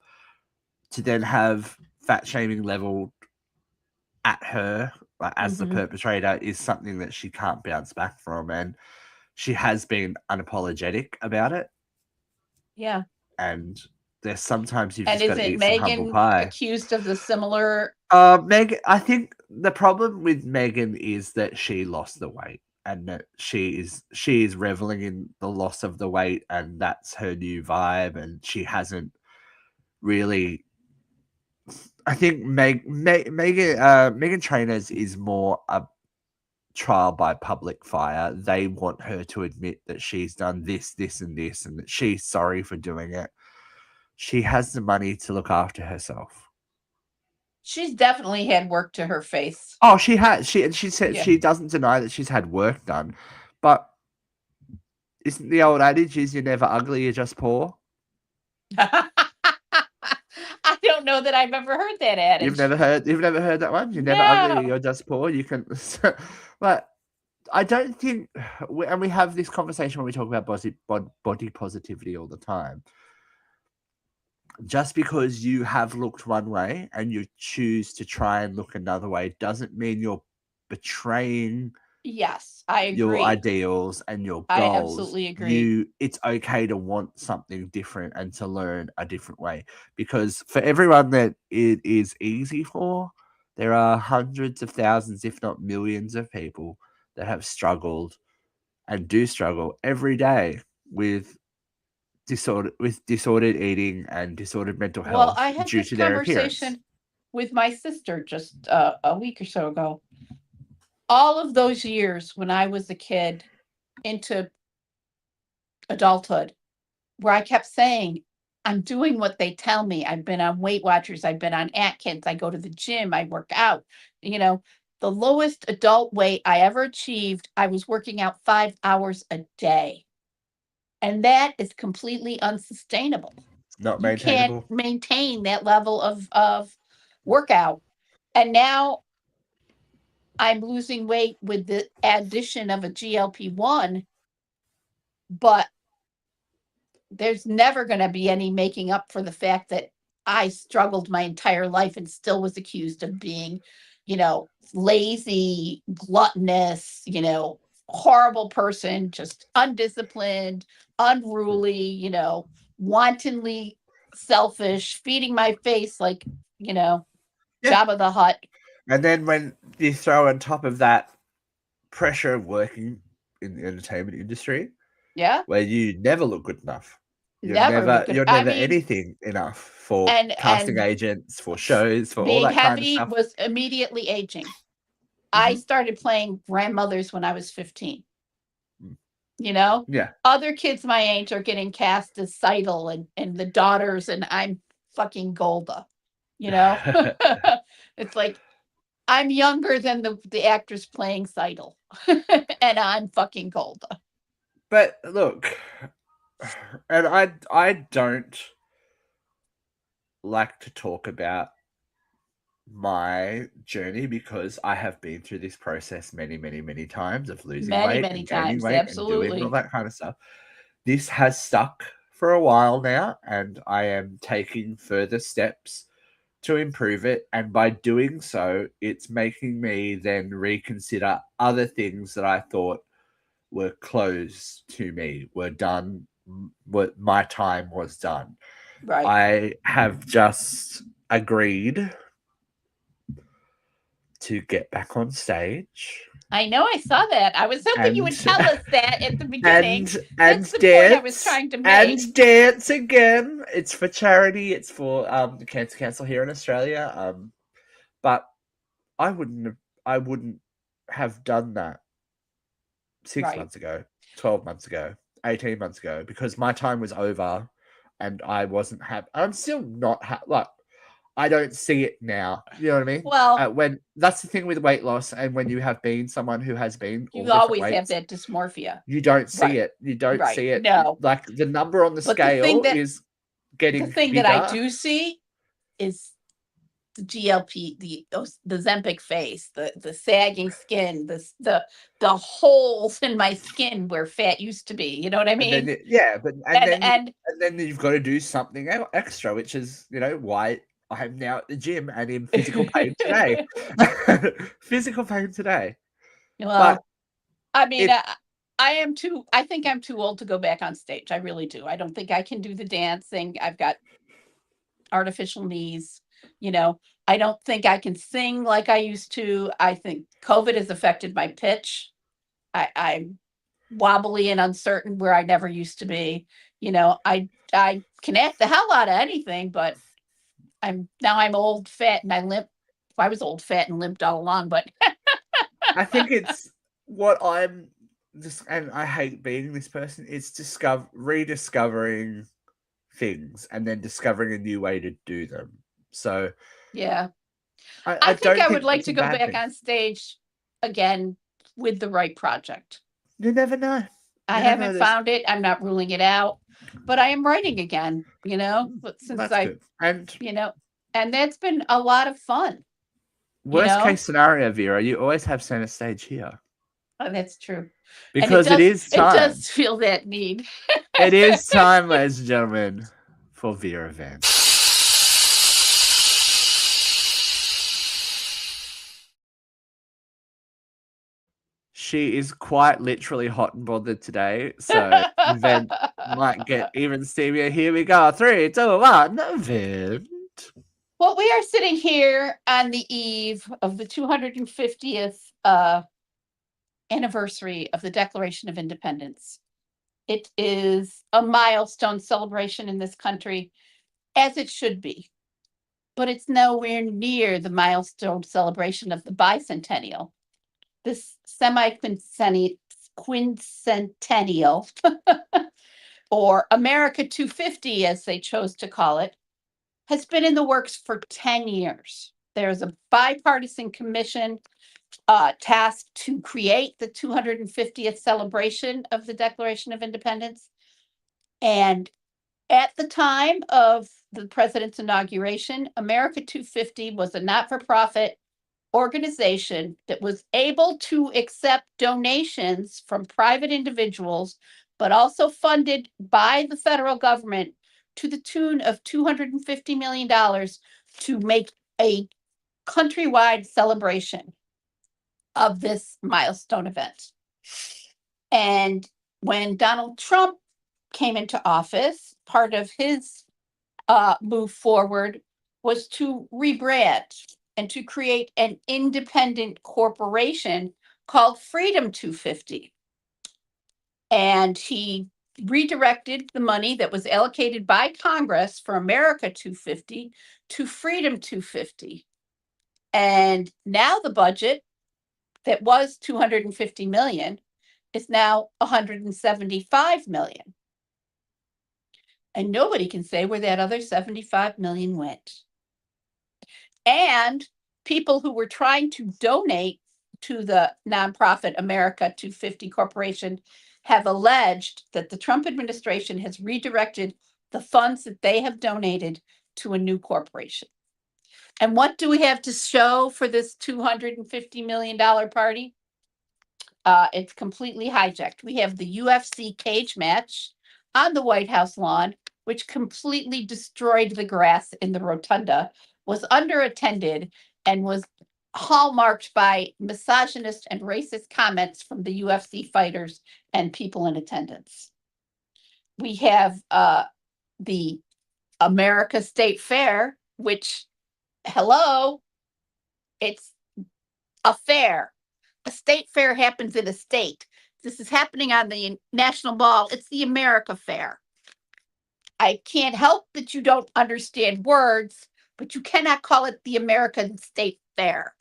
to then have fat shaming leveled at her, like, as the perpetrator, is something that she can't bounce back from, and she has been unapologetic about it. Yeah. And there's sometimes you've And just got is to it eat some humble Megan pie. accused of the similar? Megan, I think the problem with Megan is that she lost the weight, and that she is reveling in the loss of the weight, and that's her new vibe, and she hasn't really. I think Megan Trainors is more a trial by public fire. They want her to admit that she's done this, this, and this, and that she's sorry for doing it. She has the money to look after herself. She's definitely had work to her face. Oh, she has. She said Yeah. she doesn't deny that she's had work done, but isn't the old adage is you're never ugly, you're just poor? I don't know that I've ever heard that adage. You've never heard that one? You're never ugly, you're just poor. You can, but I don't think, and we have this conversation when we talk about body positivity all the time. Just because you have looked one way and you choose to try and look another way doesn't mean you're betraying Yes, I agree. your ideals and your goals. I absolutely agree. It's okay to want something different and to learn a different way, because for everyone that it is easy for, there are hundreds of thousands, if not millions, of people that have struggled and do struggle every day with disordered eating and disordered mental health. Well, I had due this to their conversation appearance. with my sister just a week or so ago. All of those years when I was a kid into adulthood, where I kept saying, I'm doing what they tell me. I've been on Weight Watchers. I've been on Atkins. I go to the gym. I work out. You know, the lowest adult weight I ever achieved, I was working out 5 hours a day. And that is completely unsustainable. Not You maintainable. can't maintain that level of workout. And now I'm losing weight with the addition of a GLP-1, but there's never going to be any making up for the fact that I struggled my entire life and still was accused of being, you know, lazy, gluttonous, you know, horrible person, just undisciplined, unruly, you know, wantonly selfish, feeding my face like, you know, Yeah. Jabba the Hutt. And then when you throw on top of that pressure of working in the entertainment industry, Yeah. where you never look good enough. You're Never never look good. you're I never mean, anything enough for and casting agents, for shows, for all being that kind of heavy stuff. was immediately aging. I started playing grandmothers when I was 15. You know, Yeah. other kids my age are getting cast as Seidel and the daughters, and I'm fucking Golda. You know, it's like I'm younger than the actress playing Seidel, and I'm fucking Golda. But look, and I don't like to talk about my journey because I have been through this process many, many, many times of losing weight Many and gaining times, weight and doing all absolutely. that kind of stuff. This has stuck for a while now, and I am taking further steps to improve it. And by doing so, it's making me then reconsider other things that I thought were closed to me, were done, what my time was done. Right. I have just agreed to get back on stage. I know, I saw that. I was hoping you would tell us that at the beginning. And That's the dance, point I was trying to make. And dance again. It's for charity. It's for the Cancer Council here in Australia. But I wouldn't have done that 6 months ago, 12 months ago, 18 months ago, because my time was over and I wasn't happy. I'm still not happy. Like, I don't see it now. You know what I mean? Well, When that's the thing with weight loss, and when you have been someone who has been all you different always have weights, that dysmorphia. you don't see Right. it. You don't Right. see it. No. Like the number on the But the thing scale is the getting thing that I bigger. do see is the GLP, the Zempic face, the sagging skin, the holes in my skin where fat used to be. You know what I And mean? then And then you've got to do something extra, which is why I'm now at the gym and in physical pain today. Physical pain today. well, But I mean, it I think I'm too old to go back on stage. I really do. I don't think I can do the dancing. I've got artificial knees. I don't think I can sing like I used to. I think COVID has affected my pitch. I'm wobbly and uncertain where I never used to be. I can act the hell out of anything, but I'm old, fat, and I limp. I was old, fat, and limped all along, but I think it's what I'm just, and I hate being this person. It's rediscovering things and then discovering a new way to do them. So yeah. I I think don't I would think like that's to a go bad back thing. on stage again with the right project. You never know. I You never know. haven't found it. I'm not ruling it out, but I am writing again, but since That's good. And and that's been a lot of fun, worst case scenario, Vera, you always have center stage here. Oh, that's true. And Because it is it time. does feel that need. It is time, ladies and gentlemen, for Vera Vance. She is quite literally hot and bothered today, so the vent might get even steamier. Here we go. 3, 2, 1, vent. Well, we are sitting here on the eve of the 250th anniversary of the Declaration of Independence. It is a milestone celebration in this country, as it should be. But it's nowhere near the milestone celebration of the bicentennial. This quincentennial, or America 250, as they chose to call it, has been in the works for 10 years. There's a bipartisan commission tasked to create the 250th celebration of the Declaration of Independence. And at the time of the president's inauguration, America 250 was a not-for-profit organization that was able to accept donations from private individuals, but also funded by the federal government to the tune of $250 million to make a countrywide celebration of this milestone event. And when Donald Trump came into office, part of his move forward was to rebrand and to create an independent corporation called Freedom 250. And he redirected the money that was allocated by Congress for America 250 to Freedom 250. And now the budget that was 250 million is now 175 million. And nobody can say where that other 75 million went. And people who were trying to donate to the nonprofit America 250 Corporation have alleged that the Trump administration has redirected the funds that they have donated to a new corporation. And what do we have to show for this $250 million party? It's completely hijacked. We have the UFC cage match on the White House lawn, which completely destroyed the grass in the rotunda, was underattended, and was hallmarked by misogynist and racist comments from the UFC fighters and people in attendance. We have the America State Fair, which, hello, it's a fair. A state fair happens in a state. This is happening on the National Mall. It's the America Fair. I can't help that you don't understand words, but you cannot call it the American State Fair,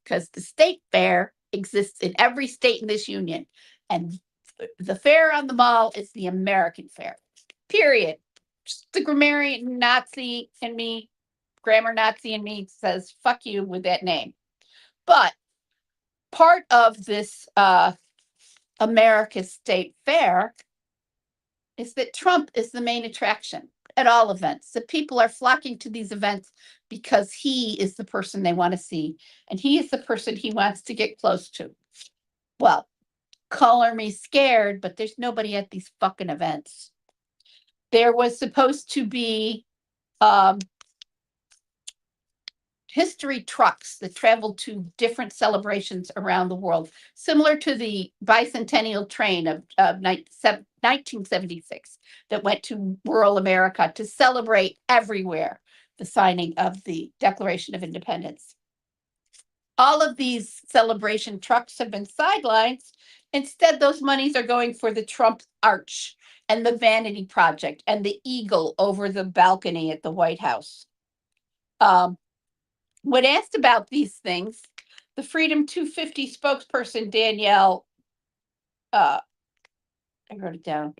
because the state fair exists in every state in this union. And the fair on the mall is the American Fair, period. Just the grammarian Nazi and me grammar Nazi in me says fuck you with that name. But part of this America's State Fair is that Trump is the main attraction at all events. The people are flocking to these events because he is the person they want to see, and he is the person he wants to get close to. Well, color me scared, but there's nobody at these fucking events. There was supposed to be history trucks that traveled to different celebrations around the world, similar to the bicentennial train of 1976 that went to rural America to celebrate everywhere the signing of the Declaration of Independence. All of these celebration trucks have been sidelined. Instead, those monies are going for the Trump Arch and the Vanity Project and the eagle over the balcony at the White House. When asked about these things, the Freedom 250 spokesperson, Danielle, I wrote it down,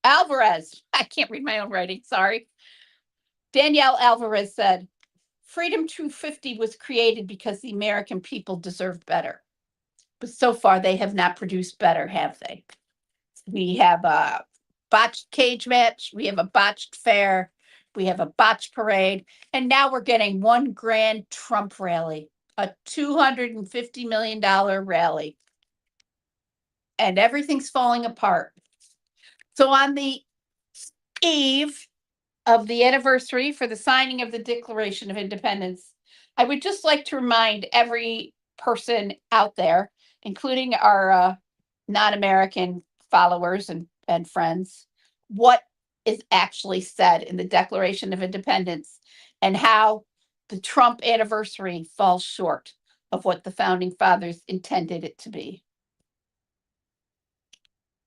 Alvarez, I can't read my own writing, sorry. Danielle Alvarez said, Freedom 250 was created because the American people deserve better. But so far, they have not produced better, have they? We have a botched cage match. We have a botched fair. We have a botched parade. And now we're getting one grand Trump rally, a $250 million rally. And everything's falling apart. So on the eve of the anniversary for the signing of the Declaration of Independence, I would just like to remind every person out there, including our non-American followers and friends, what is actually said in the Declaration of Independence and how the Trump anniversary falls short of what the founding fathers intended it to be.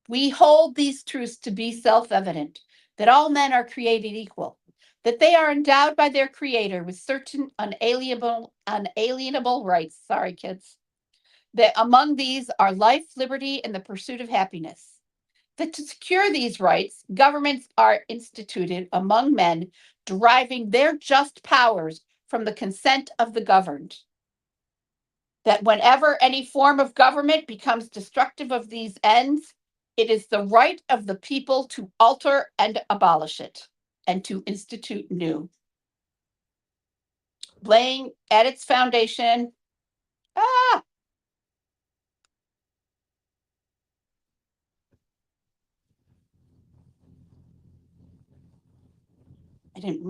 We hold these truths to be self-evident, that all men are created equal, that they are endowed by their creator with certain unalienable rights. Sorry, kids. That among these are life, liberty, and the pursuit of happiness. That to secure these rights, governments are instituted among men, deriving their just powers from the consent of the governed. That whenever any form of government becomes destructive of these ends, it is the right of the people to alter and abolish it, and to institute new. Laying at its foundation, I didn't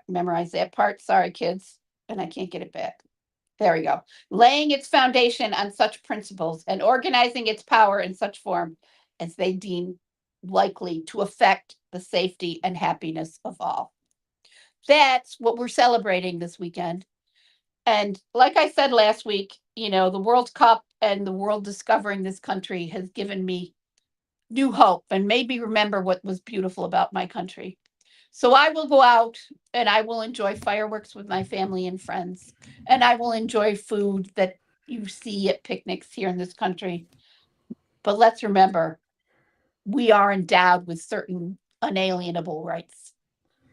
memorize that part. Sorry, kids. And I can't get it back. There we go. Laying its foundation on such principles and organizing its power in such form as they deem likely to affect the safety and happiness of all. That's what we're celebrating this weekend. And like I said last week, the World Cup and the world discovering this country has given me new hope and made me remember what was beautiful about my country. So I will go out and I will enjoy fireworks with my family and friends. And I will enjoy food that you see at picnics here in this country. But let's remember, we are endowed with certain unalienable rights.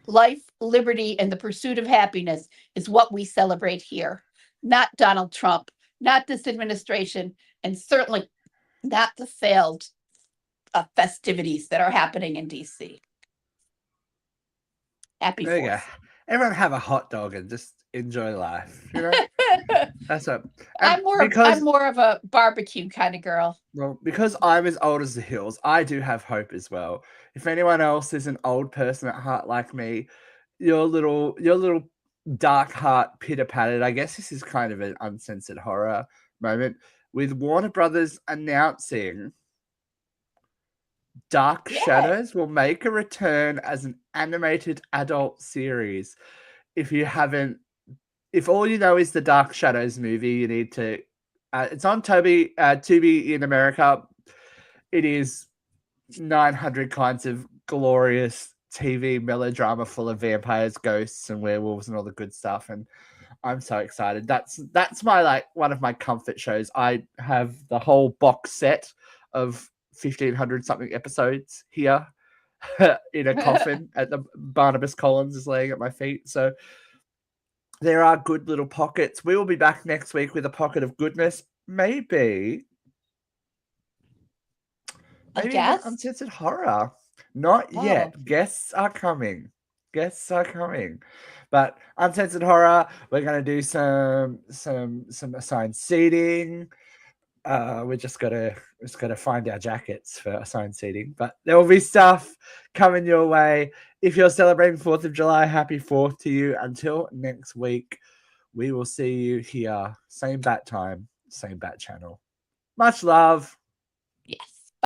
Life, liberty, and the pursuit of happiness is what we celebrate here. Not Donald Trump, not this administration, and certainly not the failed festivities that are happening in DC. Happy There you go. 4th. Everyone have a hot dog and just enjoy life. That's what I'm more of a barbecue kind of girl. Well, because I'm as old as the hills, I do have hope as well. If anyone else is an old person at heart like me, your little dark heart pitter-pattered. I guess this is kind of an uncensored horror moment with Warner Brothers announcing Dark Shadows will make a return as an animated adult series. If all you know is the Dark Shadows movie, you need to. It's on Tubi in America. It is 900 kinds of glorious TV melodrama full of vampires, ghosts, and werewolves and all the good stuff. And I'm so excited. That's my one of my comfort shows. I have the whole box set of 1,500 something episodes here. in a coffin at the Barnabas Collins is laying at my feet. So there are good little pockets. We will be back next week with a pocket of goodness. Maybe even uncensored horror. Not yet. Guests are coming. But uncensored horror, we're gonna do some assigned seating. We just gotta find our jackets for assigned seating. But there will be stuff coming your way. If you're celebrating 4th of July, happy 4th to you. Until next week, we will see you here. Same bat time, same bat channel. Much love. Yes.